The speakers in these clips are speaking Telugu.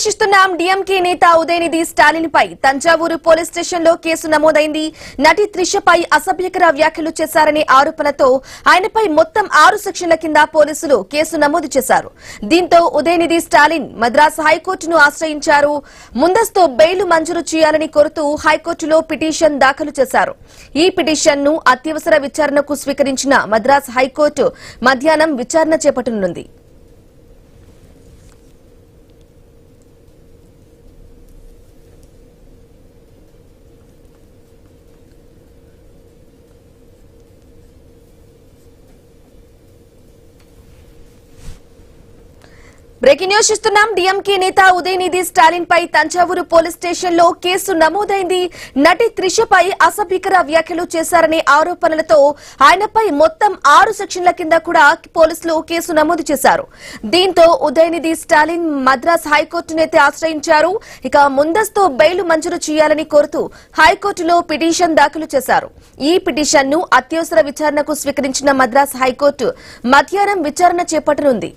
విశ్లేషిస్తున్నాం. డిఎంకే నేత ఉదయనిధి స్టాలిన్ పై తంజావూరు పోలీస్ స్టేషన్ లో కేసు నమోదైంది. నటి త్రిషపై అసభ్యకర వ్యాఖ్యలు చేశారనే ఆరోపణలతో ఆయనపై మొత్తం 6 సెక్షన్ల కింద పోలీసులు కేసు నమోదు చేశారు. దీంతో ఉదయనిధి స్టాలిన్ మద్రాసు హైకోర్టును ఆశ్రయించారు. ముందస్తు బెయిల్ మంజూరు చేయాలని కోరుతూ హైకోర్టులో పిటిషన్ దాఖలు చేశారు. ఈ పిటిషన్ ను అత్యవసర విచారణకు స్వీకరించిన మద్రాసు హైకోర్టు మధ్యాహ్నం విచారణ చేపట్టనుంది. బ్రేకింగ్ న్యూస్ చూస్తున్నాం. డిఎంకే నేత ఉదయనిధి స్టాలిన్ పై తంజావూరు పోలీస్ స్టేషన్ లో కేసు నమోదైంది. నటి త్రిషపై అసభ్యకర వ్యాఖ్యలు చేశారనే ఆరోపణలతో ఆయనపై మొత్తం 6 సెక్షన్ల కింద కూడా పోలీసులు కేసు నమోదు చేశారు. దీంతో ఉదయనిధి స్టాలిన్ మద్రాస్ హైకోర్టునైతే ఆశ్రయించారు. ఇక ముందస్తు బెయిల్ మంజూరు చేయాలని కోరుతూ హైకోర్టులో పిటిషన్ దాఖలు చేశారు. ఈ పిటిషన్ ను అత్యవసర విచారణకు స్వీకరించిన మద్రాస్ హైకోర్టు మధ్యాహ్నం విచారణ చేపట్టనుంది.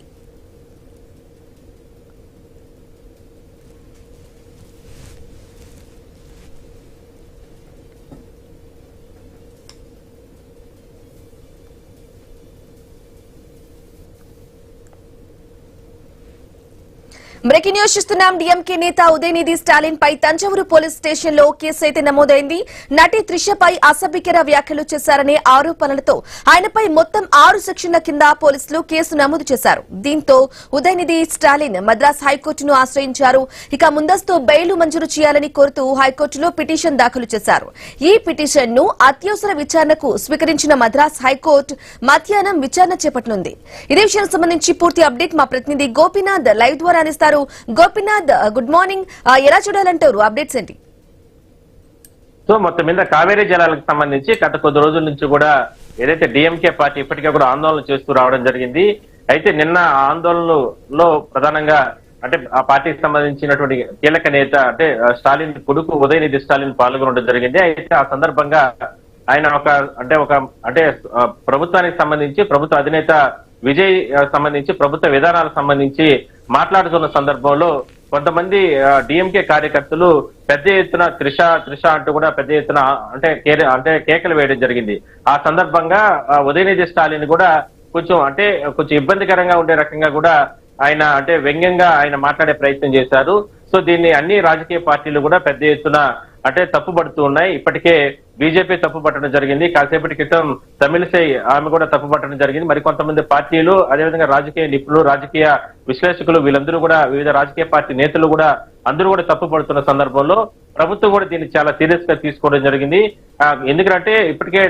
బ్రేకింగ్ న్యూస్ చూస్తున్నాం. డిఎంకే నేత ఉదయనిధి స్టాలిన్ పై తంజావూరు పోలీస్ స్టేషన్ లో కేసు అయితే నమోదైంది. నటి త్రిషపై అసభ్యకర వ్యాఖ్యలు చేశారనే ఆరోపణలతో ఆయనపై మొత్తం 6 సెక్షన్ల కింద పోలీసులు కేసు నమోదు చేశారు. దీంతో ఉదయనిధి స్టాలిన్ మద్రాస్ హైకోర్టును ఆశ్రయించారు. ఇక ముందస్తు బెయిల్ మంజూరు చేయాలని కోరుతూ హైకోర్టులో పిటిషన్ దాఖలు చేశారు. ఈ పిటిషన్ ను అత్యవసర విచారణకు స్వీకరించిన మద్రాస్ హైకోర్టు మధ్యాహ్నం విచారణ చేపట్టనుంది. ఇదే విషయానికి సంబంధించి పూర్తి అప్డేట్ మా ప్రతినిధి గోపీనాథ్ లైవ్ ద్వారా అందిస్తారు. Gopinath, good morning. ఎలా చూడాలంటారు అప్డేట్స్ ఏంటి? సో మొత్తం మీద కావేరీ జలాలకు సంబంధించి గత కొద్ది రోజుల నుంచి కూడా ఏదైతే డిఎంకే పార్టీ ఇప్పటికే కూడా ఆందోళన చేస్తూ రావడం జరిగింది. అయితే నిన్న ఆందోళనలో ప్రధానంగా అంటే ఆ పార్టీకి సంబంధించినటువంటి కీలక నేత అంటే స్టాలిన్ కొడుకు ఉదయనిధి స్టాలిన్ పాల్గొనడం జరిగింది. అయితే ఆ సందర్భంగా ఆయన అంటే ప్రభుత్వానికి సంబంధించి ప్రభుత్వ అధినేత విజయ్ సంబంధించి ప్రభుత్వ విధానాలకు సంబంధించి మాట్లాడుతున్న సందర్భంలో కొంతమంది డిఎంకే కార్యకర్తలు పెద్ద ఎత్తున త్రిష అంటూ కూడా పెద్ద ఎత్తున అంటే కేకలు వేయడం జరిగింది. ఆ సందర్భంగా ఉదయనిధి స్టాలిన్ కూడా కొంచెం ఇబ్బందికరంగా ఉండే రకంగా కూడా ఆయన అంటే వ్యంగ్యంగా ఆయన మాట్లాడే ప్రయత్నం చేశారు. సో దీన్ని అన్ని రాజకీయ పార్టీలు కూడా పెద్ద ఎత్తున అంటే తప్పుపడుతూ ఉన్నాయి. ఇప్పటికే బీజేపీ తప్పుపట్టడం జరిగింది. కాసేపటి క్రితం తమిళిసై ఆమె కూడా తప్పుపట్టడం జరిగింది. మరికొంతమంది పార్టీలు అదేవిధంగా రాజకీయ నిపుణులు రాజకీయ విశ్లేషకులు వీళ్ళందరూ కూడా వివిధ రాజకీయ పార్టీ నేతలు కూడా అందరూ కూడా తప్పుపడుతున్న సందర్భంలో ప్రభుత్వం కూడా దీన్ని చాలా సీరియస్ గా తీసుకోవడం జరిగింది. ఎందుకంటే ఇప్పటికే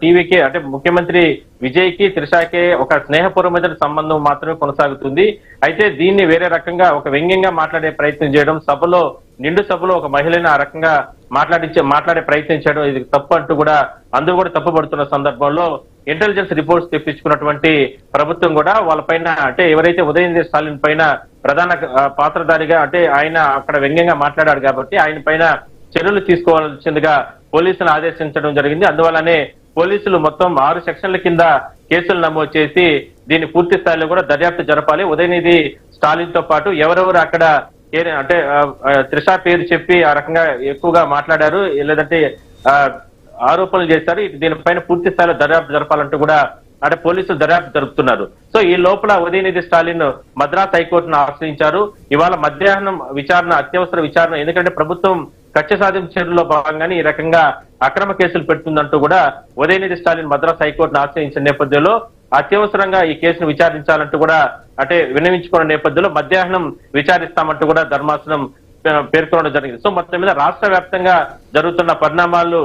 టీవీకి అంటే ముఖ్యమంత్రి విజయ్ కి త్రిషాకే ఒక స్నేహపూర్వమైన సంబంధం మాత్రమే కొనసాగుతుంది. అయితే దీన్ని వేరే రకంగా ఒక వ్యంగ్యంగా మాట్లాడే ప్రయత్నం చేయడం, నిండు సభలో ఒక మహిళని ఆ రకంగా మాట్లాడే ప్రయత్నం చేయడం ఇది తప్పు అంటూ కూడా అందరూ కూడా తప్పుపడుతున్న సందర్భంలో ఇంటెలిజెన్స్ రిపోర్ట్స్ తెప్పించుకున్నటువంటి ప్రభుత్వం కూడా వాళ్ళపైన అంటే ఎవరైతే ఉదయనిధి స్టాలిన్ పైన ప్రధాన పాత్రధారిగా అంటే ఆయన అక్కడ వ్యంగ్యంగా మాట్లాడాడు కాబట్టి ఆయన పైన చర్యలు తీసుకోవాల్సిందిగా పోలీసులను ఆదేశించడం జరిగింది. అందువల్లనే పోలీసులు మొత్తం 6 సెక్షన్ల కింద కేసులు నమోదు చేసి దీన్ని పూర్తి స్థాయిలో కూడా దర్యాప్తు జరపాలి. ఉదయనిధి స్టాలిన్ తో పాటు ఎవరెవరు అక్కడ అంటే త్రిష పేరు చెప్పి ఆ రకంగా ఎక్కువగా మాట్లాడారు లేదంటే ఆరోపణలు చేశారు, దీనిపైన పూర్తి స్థాయిలో దర్యాప్తు జరపాలంటూ కూడా అంటే పోలీసులు దర్యాప్తు జరుపుతున్నారు. సో ఈ లోపల ఉదయనిధి స్టాలిన్ మద్రాస్ హైకోర్టును ఆశ్రయించారు. ఇవాళ మధ్యాహ్నం అత్యవసర విచారణ, ఎందుకంటే ప్రభుత్వం కక్ష సాధింపు చర్యల్లో భాగంగానే ఈ రకంగా అక్రమ కేసులు పెడుతుందంటూ కూడా ఉదయనిధి స్టాలిన్ మద్రాస్ హైకోర్టును ఆశ్రయించిన నేపథ్యంలో అత్యవసరంగా ఈ కేసును విచారించాలంటూ కూడా అంటే విన్నవించుకున్న నేపథ్యంలో మధ్యాహ్నం విచారిస్తామంటూ కూడా ధర్మాసనం పేర్కొనడం జరిగింది. సో మొత్తం మీద రాష్ట్ర వ్యాప్తంగా జరుగుతున్న పరిణామాలు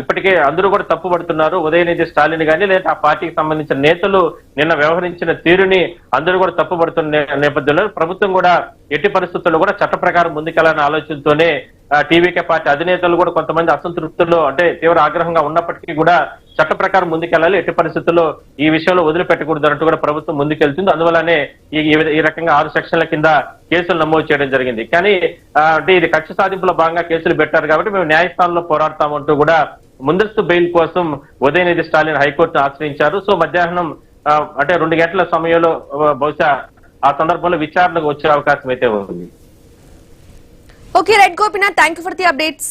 ఇప్పటికే అందరూ కూడా తప్పుపడుతున్నారు. ఉదయనిధి స్టాలిన్ గానీ లేదా ఆ పార్టీకి సంబంధించిన నేతలు నిన్న వ్యవహరించిన తీరుని అందరూ కూడా తప్పుపడుతున్న నేపథ్యంలో ప్రభుత్వం కూడా ఎట్టి పరిస్థితుల్లో కూడా చట్ట ప్రకారం ముందుకెళ్లాలనే ఆలోచనతోనే టీవీకే పార్టీ అధినేతలు కూడా కొంతమంది అసంతృప్తుల్లో అంటే తీవ్ర ఆగ్రహంగా ఉన్నప్పటికీ కూడా చట్ట ప్రకారం ముందుకెళ్లాలి, ఎట్టి పరిస్థితుల్లో ఈ విషయంలో వదిలిపెట్టకూడదు అంటూ కూడా ప్రభుత్వం ముందుకెళ్తుంది. అందువల్లనే ఈ రకంగా 6 సెక్షన్ల కింద కేసులు నమోదు చేయడం జరిగింది. కానీ అంటే ఇది కక్ష సాధింపులో భాగంగా కేసులు పెట్టారు కాబట్టి మేము న్యాయస్థానంలో పోరాడతామంటూ కూడా ముందస్తు బెయిల్ కోసం ఉదయనిధి స్టాలిన్ హైకోర్టును ఆశ్రయించారు. సో మధ్యాహ్నం అంటే 2 గంటల సమయంలో బహుశా ఆ సందర్భంలో విచారణకు వచ్చే అవకాశం అయితే ఉంది. Okay right Gopinath, thank you for the updates.